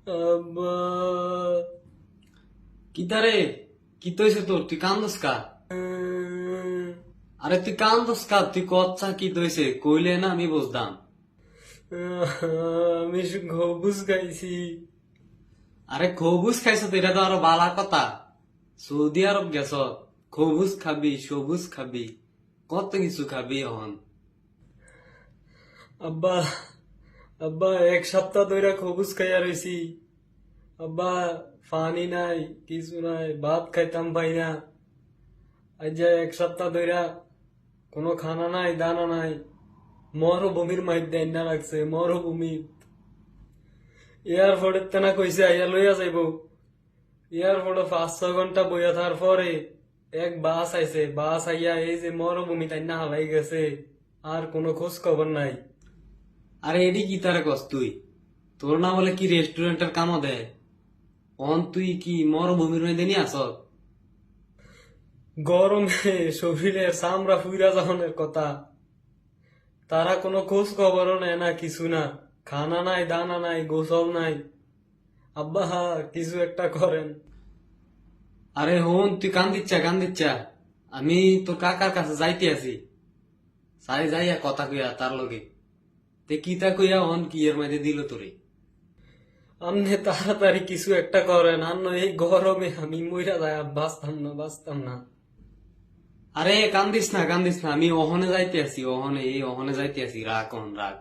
আব্বা। কিতারে কি তৈছে তোর, তুই কান্দস কা? আরে তুই কান্দস কা? তুই কচ্ছা কি তৈছে কইলে না আমি বুঝতাম। আমি গবুজ খাইছি। আরে খবুজ খাইছ তো এটা তো আরো বালা কথা। সৌদি আরব গেছ, খবুজ খাবি, সবুজ খাবি, কত কিছু খাবি এখন। আব্বা, আব্বা 1 সপ্তাহ ধরে খবুজ খাইয়া রইছি। আব্বা, পানি নাই, কিছু নাই, ভাত খাইতাম পাই না। আজ যে 1 সপ্তাহ ধরে কোনো খানা নাই, দানা নাই। মরুভূমির মধ্যে না রাখছে, মরুভূমি। এয়ারপোর্টের তেনা কইছে আইয়া লইয়া যাইব। এয়ারপোর্টে 5-6 ঘন্টা বইয়া থাকার পরে এক বাস আইছে, বাস আইয়া এই যে মরুভূমি তাই না হালাই গেছে। আর কোনো খোঁজ খবর নাই। আরে এডি কি তারে কস তুই? তোর না বলে কি রেস্টুরেন্টের কামও দেয়? অন তুই কি মরুভূমির মধ্যে নিয়ে আস? গরমে শরীরের চামড়া ফুইরা যাওয়ার কথা। তারা কোনো খোঁজ খবরও নেয় না, কিছু না। খানা নাই, দানা নাই, গোসল নাই। আব্বা, কিছু একটা করেন। আরে হন, তুই কান্দিচ্ছা, আমি তোর কাকার কাছে যাইতে আছি। সাই যাইয়া কথা কইয়া তার লগে তে কিতা কইয়া অন কি এর মধ্যে দিল তোরে। আপনি তাড়াতাড়ি কিছু একটা করেন, আর নয় এই গরমে আমি মইরা যায় বাঁচতাম না, বাঁচতাম না। আরে কান্দিস না, আমি অহনে যাইতে আছি, অহনে যাইতে আছি, রাখ অন রাখ।